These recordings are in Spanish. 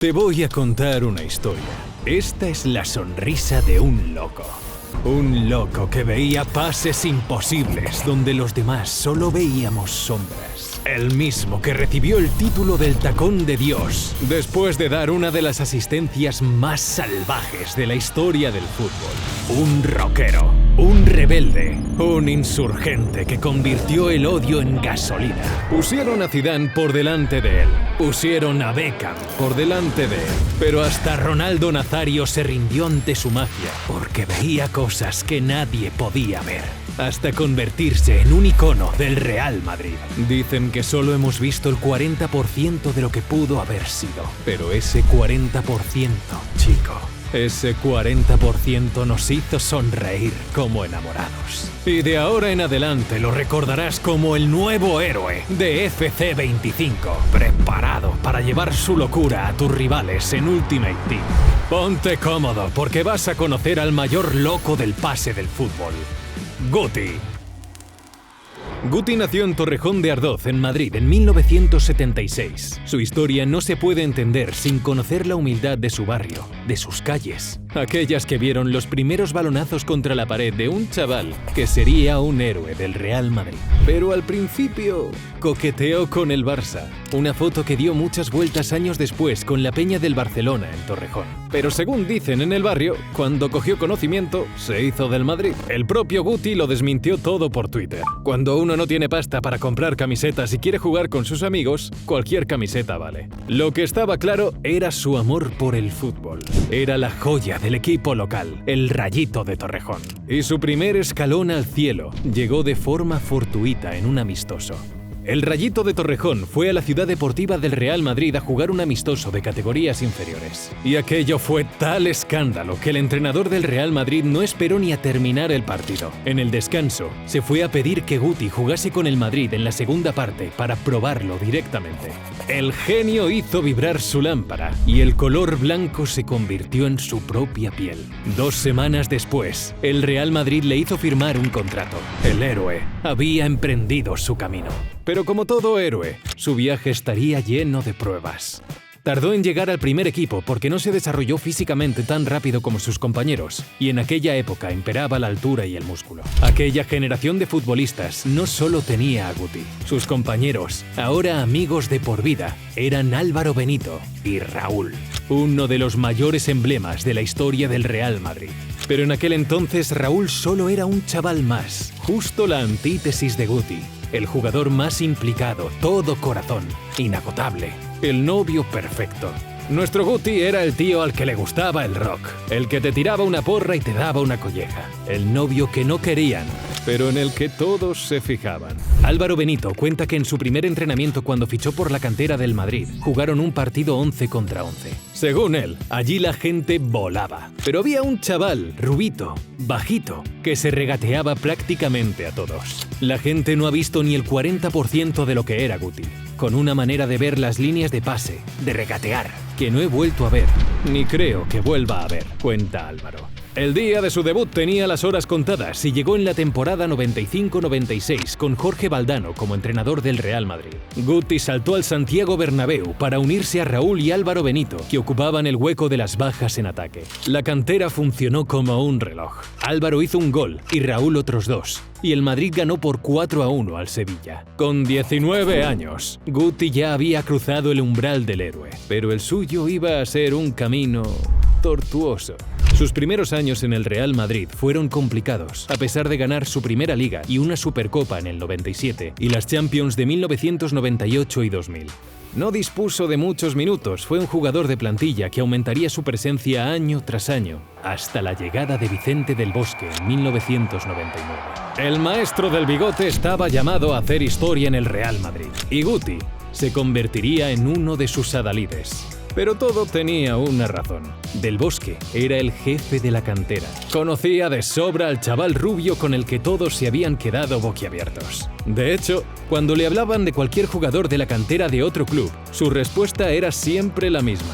Te voy a contar una historia. Esta es la sonrisa de un loco. Un loco que veía pases imposibles donde los demás solo veíamos sombras. El mismo que recibió el título del tacón de Dios después de dar una de las asistencias más salvajes de la historia del fútbol. Un rockero, un rebelde, un insurgente que convirtió el odio en gasolina. Pusieron a Zidane por delante de él. Pusieron a Beckham por delante de él. Pero hasta Ronaldo Nazario se rindió ante su magia porque veía cosas que nadie podía ver. Hasta convertirse en un icono del Real Madrid. Dicen que solo hemos visto el 40% de lo que pudo haber sido. Pero ese 40%, chico, ese 40% nos hizo sonreír como enamorados. Y de ahora en adelante lo recordarás como el nuevo héroe de FC 25, preparado para llevar su locura a tus rivales en Ultimate Team. Ponte cómodo porque vas a conocer al mayor loco del pase del fútbol, Guti. Guti nació en Torrejón de Ardoz, en Madrid, en 1976. Su historia no se puede entender sin conocer la humildad de su barrio, de sus calles. Aquellas que vieron los primeros balonazos contra la pared de un chaval que sería un héroe del Real Madrid. Pero al principio coqueteó con el Barça, una foto que dio muchas vueltas años después con la peña del Barcelona en Torrejón. Pero según dicen en el barrio, cuando cogió conocimiento, se hizo del Madrid. El propio Guti lo desmintió todo por Twitter. Cuando uno no tiene pasta para comprar camisetas y quiere jugar con sus amigos, cualquier camiseta vale. Lo que estaba claro era su amor por el fútbol. Era la joya del equipo local, el Rayito de Torrejón. Y su primer escalón al cielo llegó de forma fortuita en un amistoso. El Rayito de Torrejón fue a la ciudad deportiva del Real Madrid a jugar un amistoso de categorías inferiores. Y aquello fue tal escándalo que el entrenador del Real Madrid no esperó ni a terminar el partido. En el descanso, se fue a pedir que Guti jugase con el Madrid en la segunda parte para probarlo directamente. El genio hizo vibrar su lámpara y el color blanco se convirtió en su propia piel. 2 semanas después, el Real Madrid le hizo firmar un contrato. El héroe había emprendido su camino. Pero como todo héroe, su viaje estaría lleno de pruebas. Tardó en llegar al primer equipo porque no se desarrolló físicamente tan rápido como sus compañeros, y en aquella época imperaba la altura y el músculo. Aquella generación de futbolistas no solo tenía a Guti. Sus compañeros, ahora amigos de por vida, eran Álvaro Benito y Raúl, uno de los mayores emblemas de la historia del Real Madrid. Pero en aquel entonces Raúl solo era un chaval más, justo la antítesis de Guti. El jugador más implicado, todo corazón, inagotable, el novio perfecto. Nuestro Guti era el tío al que le gustaba el rock, el que te tiraba una porra y te daba una colleja, el novio que no querían, pero en el que todos se fijaban. Álvaro Benito cuenta que en su primer entrenamiento cuando fichó por la cantera del Madrid, jugaron un partido 11 contra 11. Según él, allí la gente volaba, pero había un chaval, rubito, bajito, que se regateaba prácticamente a todos. La gente no ha visto ni el 40% de lo que era Guti, con una manera de ver las líneas de pase, de regatear, que no he vuelto a ver, ni creo que vuelva a ver, cuenta Álvaro. El día de su debut tenía las horas contadas y llegó en la temporada 95-96 con Jorge Valdano como entrenador del Real Madrid. Guti saltó al Santiago Bernabéu para unirse a Raúl y Álvaro Benito, que ocupaban el hueco de las bajas en ataque. La cantera funcionó como un reloj. Álvaro hizo un gol y Raúl otros 2. Y el Madrid ganó por 4-1 al Sevilla. Con 19 años, Guti ya había cruzado el umbral del héroe, pero el suyo iba a ser un camino tortuoso. Sus primeros años en el Real Madrid fueron complicados, a pesar de ganar su primera liga y una Supercopa en el 97 y las Champions de 1998 y 2000. No dispuso de muchos minutos, fue un jugador de plantilla que aumentaría su presencia año tras año, hasta la llegada de Vicente del Bosque en 1999. El maestro del bigote estaba llamado a hacer historia en el Real Madrid, y Guti se convertiría en uno de sus adalides. Pero todo tenía una razón. Del Bosque era el jefe de la cantera. Conocía de sobra al chaval rubio con el que todos se habían quedado boquiabiertos. De hecho, cuando le hablaban de cualquier jugador de la cantera de otro club, su respuesta era siempre la misma.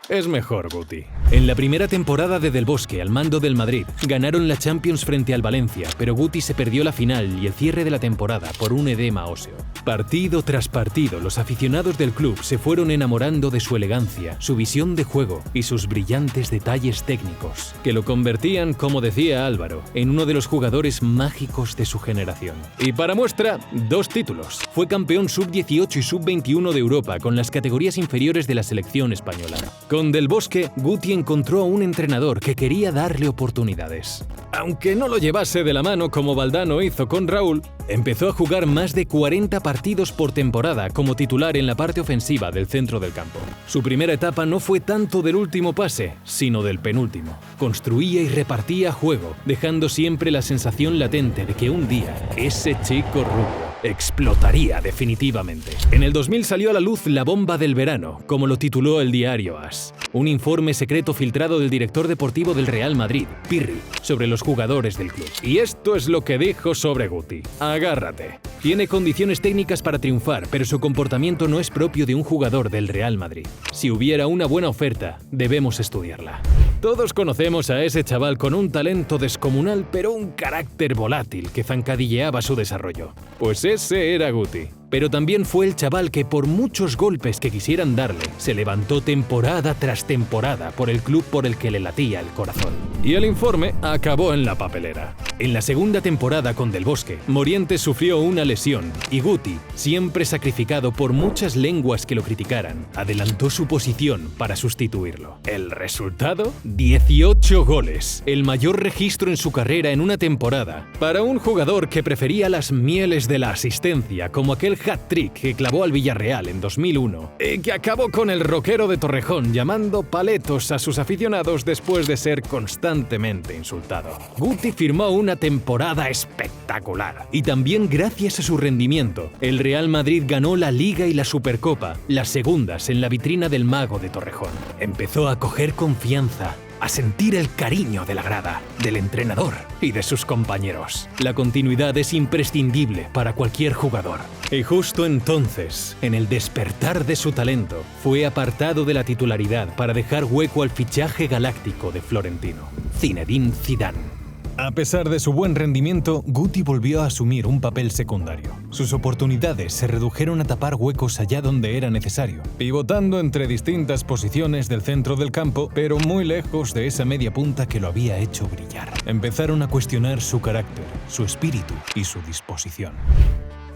es mejor, Guti. En la primera temporada de Del Bosque, al mando del Madrid, ganaron la Champions frente al Valencia, pero Guti se perdió la final y el cierre de la temporada por un edema óseo. Partido tras partido, los aficionados del club se fueron enamorando de su elegancia, su visión de juego y sus brillantes detalles técnicos, que lo convertían, como decía Álvaro, en uno de los jugadores mágicos de su generación. Y para muestra, 2 títulos. Fue campeón sub-18 y sub-21 de Europa con las categorías inferiores de la selección española. Con Del Bosque, Guti encontró a un entrenador que quería darle oportunidades. Aunque no lo llevase de la mano como Valdano hizo con Raúl, empezó a jugar más de 40 partidos por temporada como titular en la parte ofensiva del centro del campo. Su primera etapa no fue tanto del último pase, sino del penúltimo. Construía y repartía juego, dejando siempre la sensación latente de que un día ese chico rubio explotaría definitivamente. En el 2000 salió a la luz la bomba del verano, como lo tituló el diario AS. Un informe secreto filtrado del director deportivo del Real Madrid, Pirri, sobre los jugadores del club. Y esto es lo que dijo sobre Guti. Agárrate. Tiene condiciones técnicas para triunfar, pero su comportamiento no es propio de un jugador del Real Madrid. Si hubiera una buena oferta, debemos estudiarla. Todos conocemos a ese chaval con un talento descomunal, pero un carácter volátil que zancadilleaba su desarrollo. Pues ese era Guti. Pero también fue el chaval que, por muchos golpes que quisieran darle, se levantó temporada tras temporada por el club por el que le latía el corazón. Y el informe acabó en la papelera. En la segunda temporada con Del Bosque, Morientes sufrió una lesión y Guti, siempre sacrificado por muchas lenguas que lo criticaran, adelantó su posición para sustituirlo. ¿El resultado? 18 goles, el mayor registro en su carrera en una temporada, para un jugador que prefería las mieles de la asistencia, como aquel hat-trick que clavó al Villarreal en 2001 y que acabó con el roquero de Torrejón llamando paletos a sus aficionados después de ser constantemente insultado. Guti firmó una temporada espectacular y también gracias a su rendimiento, el Real Madrid ganó la Liga y la Supercopa, las segundas en la vitrina del mago de Torrejón. Empezó a coger confianza, a sentir el cariño de la grada, del entrenador y de sus compañeros. La continuidad es imprescindible para cualquier jugador. Y justo entonces, en el despertar de su talento, fue apartado de la titularidad para dejar hueco al fichaje galáctico de Florentino, Zinedine Zidane. A pesar de su buen rendimiento, Guti volvió a asumir un papel secundario. Sus oportunidades se redujeron a tapar huecos allá donde era necesario, pivotando entre distintas posiciones del centro del campo, pero muy lejos de esa media punta que lo había hecho brillar. Empezaron a cuestionar su carácter, su espíritu y su disposición.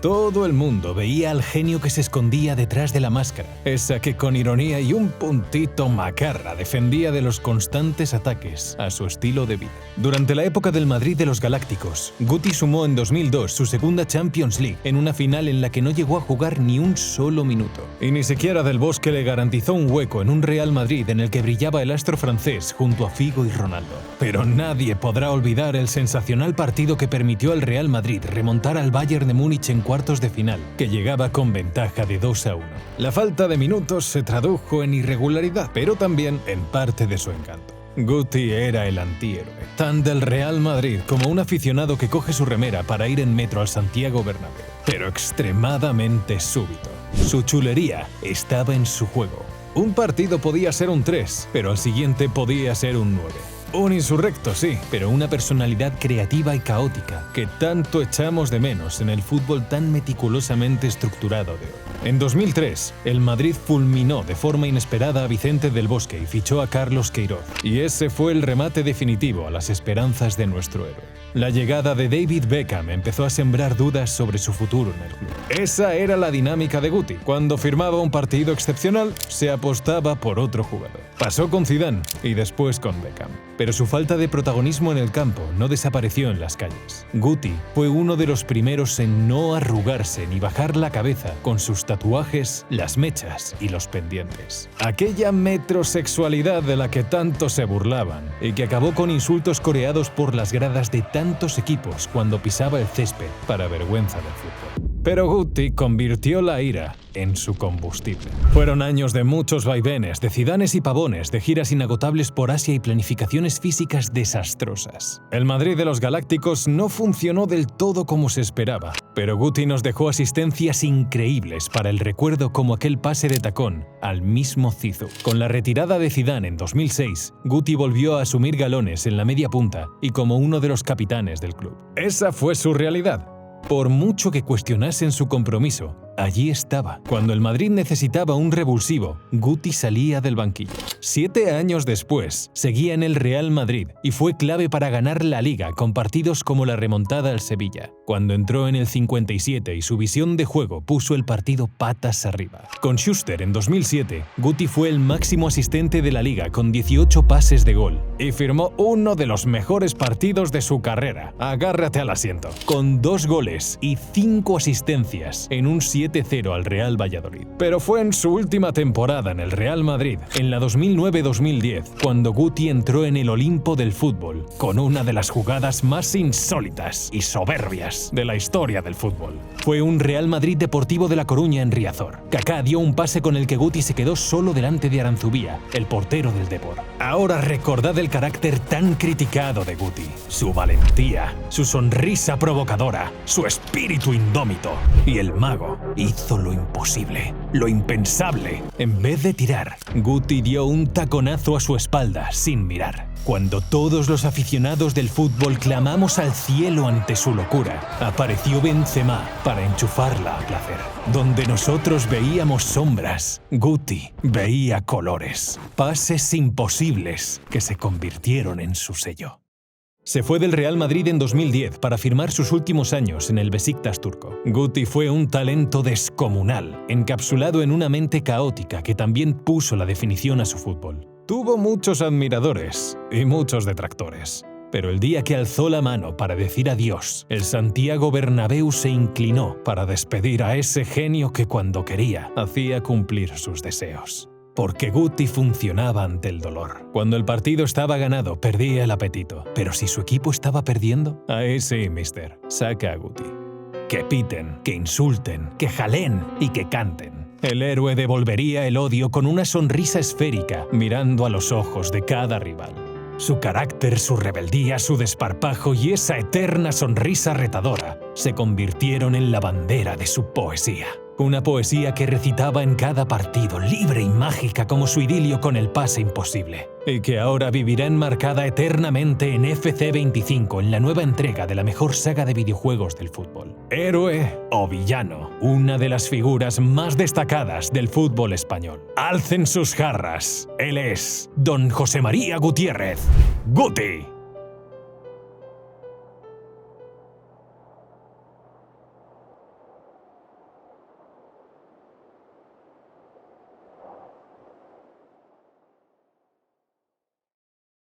Todo el mundo veía al genio que se escondía detrás de la máscara, esa que con ironía y un puntito macarra defendía de los constantes ataques a su estilo de vida. Durante la época del Madrid de los Galácticos, Guti sumó en 2002 su segunda Champions League en una final en la que no llegó a jugar ni un solo minuto. Y ni siquiera Del Bosque le garantizó un hueco en un Real Madrid en el que brillaba el astro francés junto a Figo y Ronaldo. Pero nadie podrá olvidar el sensacional partido que permitió al Real Madrid remontar al Bayern de Múnich en cuartos de final, que llegaba con ventaja de 2-1. La falta de minutos se tradujo en irregularidad, pero también en parte de su encanto. Guti era el antihéroe, tan del Real Madrid como un aficionado que coge su remera para ir en metro al Santiago Bernabéu, pero extremadamente súbito. Su chulería estaba en su juego. Un partido podía ser un 3, pero al siguiente podía ser un 9. Un insurrecto, sí, pero una personalidad creativa y caótica que tanto echamos de menos en el fútbol tan meticulosamente estructurado de hoy. En 2003, el Madrid fulminó de forma inesperada a Vicente Del Bosque y fichó a Carlos Queiroz. Y ese fue el remate definitivo a las esperanzas de nuestro héroe. La llegada de David Beckham empezó a sembrar dudas sobre su futuro en el club. Esa era la dinámica de Guti. Cuando firmaba un partido excepcional, se apostaba por otro jugador. Pasó con Zidane y después con Beckham. Pero su falta de protagonismo en el campo no desapareció en las calles. Guti fue uno de los primeros en no arrugarse ni bajar la cabeza con sus tatuajes, las mechas y los pendientes. Aquella metrosexualidad de la que tanto se burlaban y que acabó con insultos coreados por las gradas de tantos equipos cuando pisaba el césped para vergüenza del fútbol. Pero Guti convirtió la ira en su combustible. Fueron años de muchos vaivenes, de Zidanes y Pavones, de giras inagotables por Asia y planificaciones físicas desastrosas. El Madrid de los Galácticos no funcionó del todo como se esperaba, pero Guti nos dejó asistencias increíbles para el recuerdo, como aquel pase de tacón al mismo Zizou. Con la retirada de Zidane en 2006, Guti volvió a asumir galones en la media punta y como uno de los capitanes del club. Esa fue su realidad. Por mucho que cuestionasen su compromiso, allí estaba. Cuando el Madrid necesitaba un revulsivo, Guti salía del banquillo. 7 años después, seguía en el Real Madrid y fue clave para ganar la Liga con partidos como la remontada al Sevilla, cuando entró en el 57 y su visión de juego puso el partido patas arriba. Con Schuster en 2007, Guti fue el máximo asistente de la Liga con 18 pases de gol y firmó uno de los mejores partidos de su carrera. Agárrate al asiento. Con 2 goles y 5 asistencias en un 7-0 al Real Valladolid. Pero fue en su última temporada en el Real Madrid, en la 2009-2010, cuando Guti entró en el Olimpo del fútbol, con una de las jugadas más insólitas y soberbias de la historia del fútbol. Fue un Real Madrid Deportivo de La Coruña en Riazor. Kaká dio un pase con el que Guti se quedó solo delante de Aranzubía, el portero del Depor. Ahora recordad el carácter tan criticado de Guti, su valentía, su sonrisa provocadora, su espíritu indómito. Y el mago hizo lo imposible, lo impensable. En vez de tirar, Guti dio un taconazo a su espalda sin mirar. Cuando todos los aficionados del fútbol clamamos al cielo ante su locura, apareció Benzema para enchufarla a placer. Donde nosotros veíamos sombras, Guti veía colores. Pases imposibles que se convirtieron en su sello. Se fue del Real Madrid en 2010 para firmar sus últimos años en el Beşiktaş turco. Guti fue un talento descomunal, encapsulado en una mente caótica que también puso la definición a su fútbol. Tuvo muchos admiradores y muchos detractores. Pero el día que alzó la mano para decir adiós, el Santiago Bernabéu se inclinó para despedir a ese genio que cuando quería hacía cumplir sus deseos. Porque Guti funcionaba ante el dolor. Cuando el partido estaba ganado, perdía el apetito. Pero si su equipo estaba perdiendo, ahí sí, mister, saca a Guti. Que piten, que insulten, que jalen y que canten. El héroe devolvería el odio con una sonrisa esférica, mirando a los ojos de cada rival. Su carácter, su rebeldía, su desparpajo y esa eterna sonrisa retadora se convirtieron en la bandera de su poesía. Una poesía que recitaba en cada partido, libre y mágica como su idilio con el pase imposible. Y que ahora vivirá enmarcada eternamente en FC25, en la nueva entrega de la mejor saga de videojuegos del fútbol. Héroe o villano, una de las figuras más destacadas del fútbol español. Alcen sus jarras. Él es Don José María Gutiérrez. ¡Guti!